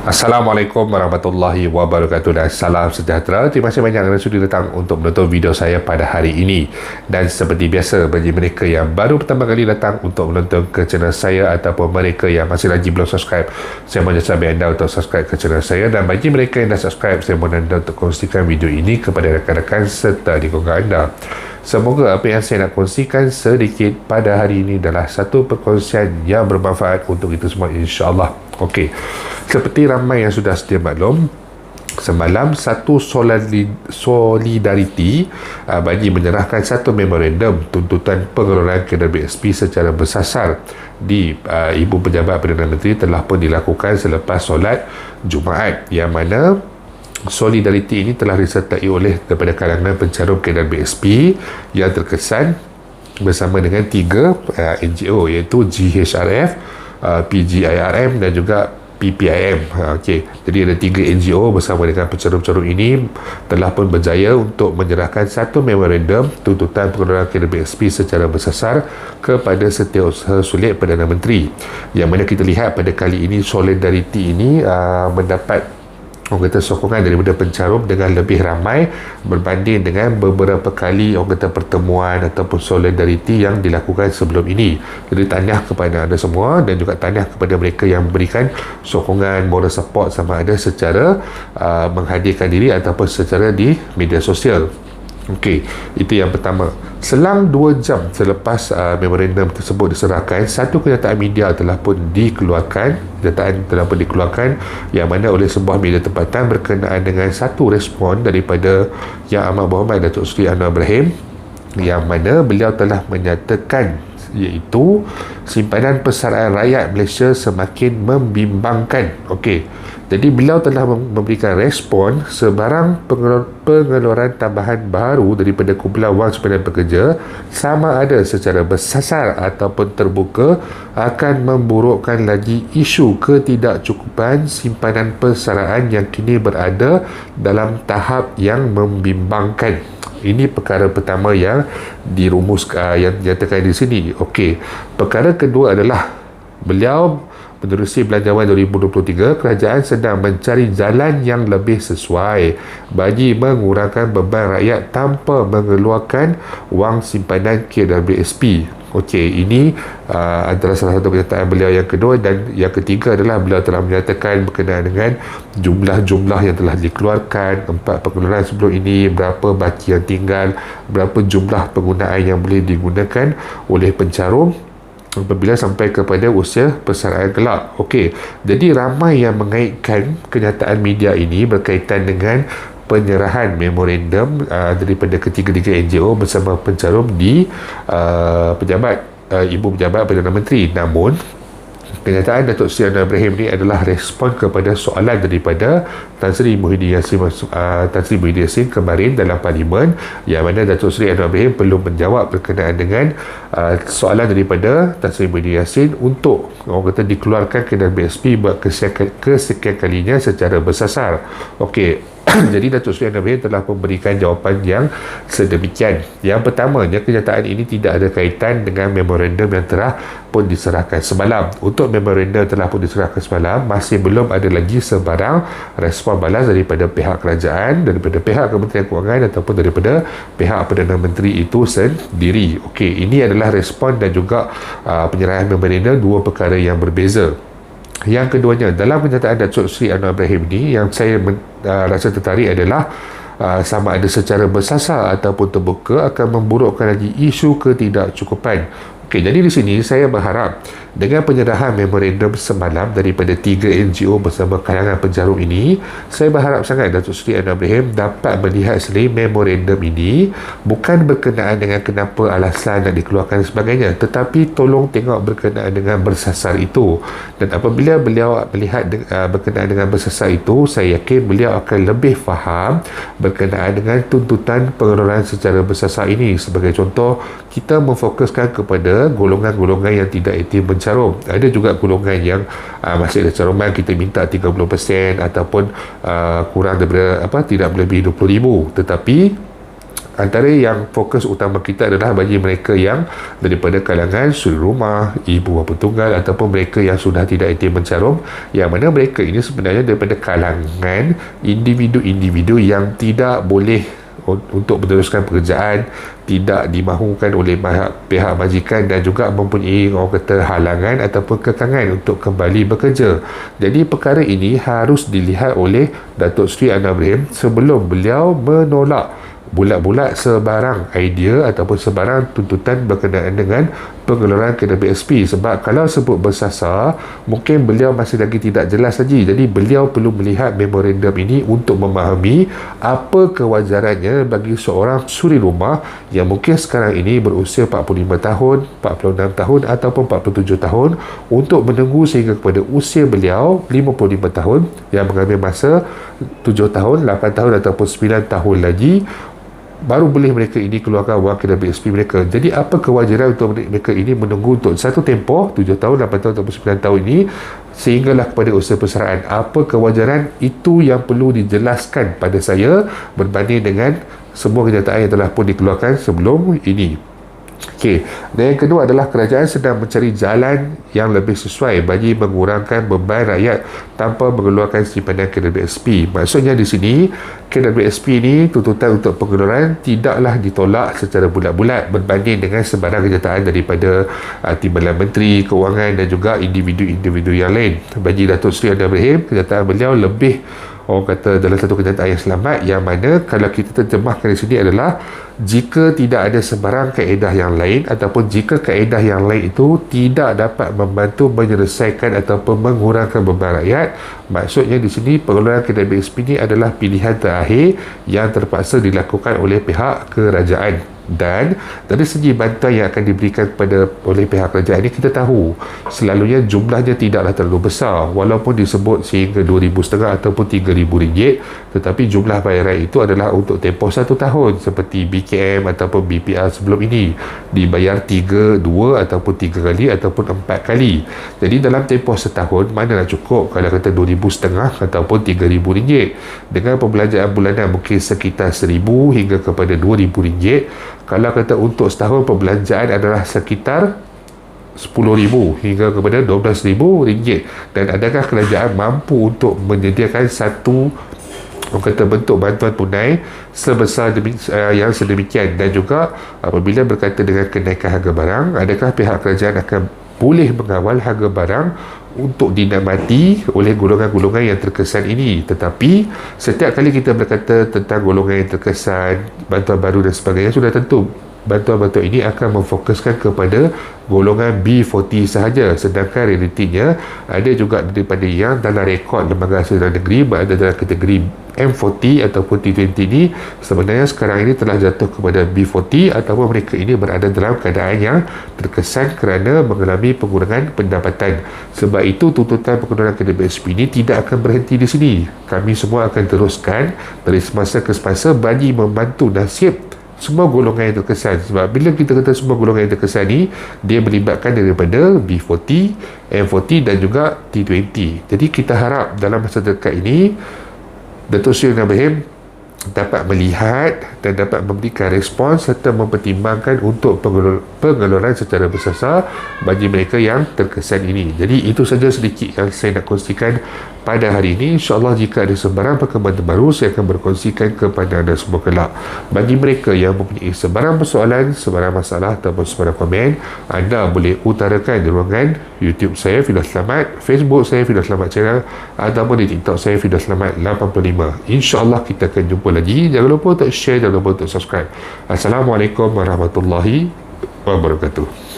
Assalamualaikum warahmatullahi wabarakatuh dan salam sejahtera. Terima kasih banyak kerana sudi datang untuk menonton video saya pada hari ini. Dan seperti biasa, bagi mereka yang baru pertama kali datang untuk menonton ke channel saya ataupun mereka yang masih lagi belum subscribe, saya mohon jasa anda untuk subscribe ke channel saya. Dan bagi mereka yang dah subscribe, saya mohon anda untuk kongsikan video ini kepada rakan-rakan serta lingkungan anda. Semoga apa yang saya nak kongsikan sedikit pada hari ini adalah satu perkongsian yang bermanfaat untuk kita semua, insya-Allah. Okey. Seperti ramai yang sudah sedia maklum, semalam satu solidariti bagi menyerahkan satu memorandum tuntutan pengeluaran kadar BSP secara bersasar di Ibu Pejabat Perdana Menteri telah pun dilakukan selepas solat Jumaat, yang mana solidariti ini telah disertai oleh daripada kalangan pencarum kadar BSP yang terkesan bersama dengan tiga NGO, iaitu GHRF, PGIRM dan juga PPIM. Okey, jadi ada tiga NGO bersama dengan pencarum-carum ini telah pun berjaya untuk menyerahkan satu memorandum tuntutan pengeluaran kadar BSP secara bersasar kepada Setiausaha Sulit Perdana Menteri, yang mana kita lihat pada kali ini solidariti ini mendapat orang kata sokongan daripada pencarum dengan lebih ramai berbanding dengan beberapa kali orang kata pertemuan ataupun solidariti yang dilakukan sebelum ini. Jadi tahniah kepada anda semua dan juga tahniah kepada mereka yang memberikan sokongan moral support, sama ada secara menghadirkan diri ataupun secara di media sosial. Okey, itu yang pertama. Selang 2 jam selepas memorandum tersebut diserahkan, satu kenyataan media telah pun dikeluarkan, yang mana oleh sebuah media tempatan berkenaan dengan satu respon daripada Yang Amat Berhormat Datuk Seri Anwar Ibrahim, yang mana beliau telah menyatakan iaitu simpanan persaraan rakyat Malaysia semakin membimbangkan. Okey, jadi beliau telah memberikan respon sebarang pengeluaran tambahan baru daripada kumpulan wang simpanan pekerja, sama ada secara bersasar ataupun terbuka, akan memburukkan lagi isu ketidakcukupan simpanan persaraan yang kini berada dalam tahap yang membimbangkan. Ini perkara pertama yang dirumuskan, yang dinyatakan di sini. Okey, perkara kedua adalah beliau menerusi Belanjawan 2023, kerajaan sedang mencari jalan yang lebih sesuai bagi mengurangkan beban rakyat tanpa mengeluarkan wang simpanan KWSP. Okey, ini adalah salah satu pernyataan beliau yang kedua. Dan yang ketiga adalah beliau telah menyatakan berkenaan dengan jumlah-jumlah yang telah dikeluarkan, 4 pengeluaran sebelum ini, berapa baki yang tinggal, berapa jumlah penggunaan yang boleh digunakan oleh pencarum apabila sampai kepada usia persaraan gelap. Okey, jadi ramai yang mengaitkan kenyataan media ini berkaitan dengan penyerahan memorandum daripada ketiga-tiga NGO bersama pencarum di Ibu Pejabat Perdana Menteri. Namun kenyataan Datuk Seri Anwar Ibrahim ni adalah respon kepada soalan daripada Tan Sri Muhyiddin Yassin kemarin dalam Parlimen, yang mana Datuk Seri Anwar Ibrahim belum menjawab berkenaan dengan soalan daripada Tan Sri Muhyiddin Yassin untuk orang kata dikeluarkan kadar BSP buat kesekian kalinya secara bersasar. Okey, jadi Datuk Seri Anwar Ibrahim telah memberikan jawapan yang sedemikian. Yang pertamanya, kenyataan ini tidak ada kaitan dengan memorandum yang telah pun diserahkan semalam. Untuk memorandum telah pun diserahkan semalam, masih belum ada lagi sebarang respon balas daripada pihak kerajaan, daripada pihak Kementerian Kewangan ataupun daripada pihak Perdana Menteri itu sendiri. Okey, ini adalah respon dan juga penyerahan memorandum, dua perkara yang berbeza. Yang keduanya, dalam kenyataan Datuk Seri Anwar Ibrahim ni, yang saya rasa tertarik adalah sama ada secara bersasar ataupun terbuka akan memburukkan lagi isu ketidakcukupan. Okey, jadi di sini saya berharap dengan penyerahan memorandum semalam daripada 3 NGO bersama kalangan pencarum ini, saya berharap sangat Datuk Seri Anwar Ibrahim dapat melihat sendiri memorandum ini bukan berkenaan dengan kenapa alasan nak dikeluarkan dan sebagainya, tetapi tolong tengok berkenaan dengan bersasar itu. Dan apabila beliau melihat berkenaan dengan bersasar itu, saya yakin beliau akan lebih faham berkenaan dengan tuntutan pengeluaran secara bersasar ini. Sebagai contoh, kita memfokuskan kepada golongan-golongan yang tidak aktif pencarum. Ada juga golongan yang masih ada caruman, kita minta 30% ataupun kurang daripada tidak melebihi 20,000. Tetapi antara yang fokus utama kita adalah bagi mereka yang daripada kalangan suri rumah, ibu bapa tunggal ataupun mereka yang sudah tidak yatim mencarum, yang mana mereka ini sebenarnya daripada kalangan individu-individu yang tidak boleh untuk meneruskan pekerjaan, tidak dimahukan oleh pihak majikan dan juga mempunyai orang kata halangan ataupun kekangan untuk kembali bekerja. Jadi perkara ini harus dilihat oleh Datuk Seri Anwar Ibrahim sebelum beliau menolak bulat-bulat sebarang idea ataupun sebarang tuntutan berkenaan dengan pengeluaran kedai BSP. Sebab kalau sebut bersasar, mungkin beliau masih lagi tidak jelas lagi. Jadi beliau perlu melihat memorandum ini untuk memahami apa kewajarannya bagi seorang suri rumah yang mungkin sekarang ini berusia 45 tahun, 46 tahun ataupun 47 tahun untuk menunggu sehingga kepada usia beliau 55 tahun yang mengambil masa 7 tahun, 8 tahun ataupun 9 tahun lagi baru boleh mereka ini keluarkan wang kedai BSP mereka. Jadi apa kewajaran untuk mereka ini menunggu untuk satu tempoh 7 tahun, 8 tahun ataupun 9 tahun ini sehinggalah kepada usaha persaraan? Apa kewajaran itu yang perlu dijelaskan pada saya berbanding dengan semua kenyataan yang telah pun dikeluarkan sebelum ini. Okey, dan yang kedua adalah kerajaan sedang mencari jalan yang lebih sesuai bagi mengurangkan beban rakyat tanpa mengeluarkan simpanan KWSP. Maksudnya di sini KWSP ini tuntutan untuk pengeluaran tidaklah ditolak secara bulat-bulat berbanding dengan sebarang kenyataan daripada Timbalan Menteri Keuangan dan juga individu-individu yang lain. Bagi Datuk Seri Anwar Ibrahim, kenyataan beliau lebih orang kata dalam satu kenyataan yang selamat, yang mana kalau kita terjemahkan di sini adalah jika tidak ada sebarang kaedah yang lain ataupun jika kaedah yang lain itu tidak dapat membantu menyelesaikan ataupun mengurangkan beban rakyat, maksudnya di sini pengeluaran kedai BSP ini adalah pilihan terakhir yang terpaksa dilakukan oleh pihak kerajaan. Dan dari segi bantuan yang akan diberikan oleh pihak kerajaan ini, kita tahu selalunya jumlahnya tidaklah terlalu besar, walaupun disebut sehingga RM2,500 ataupun RM3,000, tetapi jumlah bayaran itu adalah untuk tempoh 1 tahun seperti BKM ataupun BPR sebelum ini dibayar 2 ataupun 3 kali ataupun 4 kali. Jadi dalam tempoh setahun manalah cukup kalau kata RM2,500 ataupun RM3,000. Dengan pembelanjaan bulanan mungkin sekitar RM1,000 hingga kepada RM2,000. Kalau kata untuk setahun perbelanjaan adalah sekitar RM10,000 hingga kepada RM12,000. Dan adakah kerajaan mampu untuk menyediakan satu bentuk bantuan tunai sebesar yang sedemikian? Dan juga apabila berkaitan dengan kenaikan harga barang, adakah pihak kerajaan akan boleh mengawal harga barang untuk dinikmati oleh golongan-golongan yang terkesan ini? Tetapi setiap kali kita berkata tentang golongan yang terkesan, bantuan baru dan sebagainya, sudah tentu bantuan-bantuan ini akan memfokuskan kepada golongan B40 sahaja, sedangkan realitinya ada juga daripada yang dalam rekod lembaga hasil dalam negeri berada dalam kategori M40 ataupun T20 ini sebenarnya sekarang ini telah jatuh kepada B40 ataupun mereka ini berada dalam keadaan yang terkesan kerana mengalami pengurangan pendapatan. Sebab itu tuntutan pengeluaran kedai BSP ini tidak akan berhenti di sini. Kami semua akan teruskan dari semasa ke semasa bagi membantu nasib semua golongan yang terkesan. Sebab bila kita kata semua golongan yang terkesan ni, dia melibatkan daripada B40, M40 dan juga T20. Jadi kita harap dalam masa dekat ini Datuk Seri Anwar Ibrahim dapat melihat dan dapat memberikan respons serta mempertimbangkan untuk pengeluaran secara bersasar bagi mereka yang terkesan ini. Jadi itu saja sedikit yang saya nak kongsikan pada hari ini. InsyaAllah jika ada sebarang perkembangan terbaru, saya akan berkongsikan kepada anda semua kelak. Bagi mereka yang mempunyai sebarang persoalan, sebarang masalah ataupun sebarang komen, anda boleh utarakan di ruangan YouTube saya Firdaus Selamat, Facebook saya Firdaus Selamat Channel ataupun di TikTok saya Firdaus Selamat 85. InsyaAllah kita akan jumpa lagi. Jangan lupa untuk share, jangan lupa untuk subscribe. Assalamualaikum warahmatullahi wabarakatuh.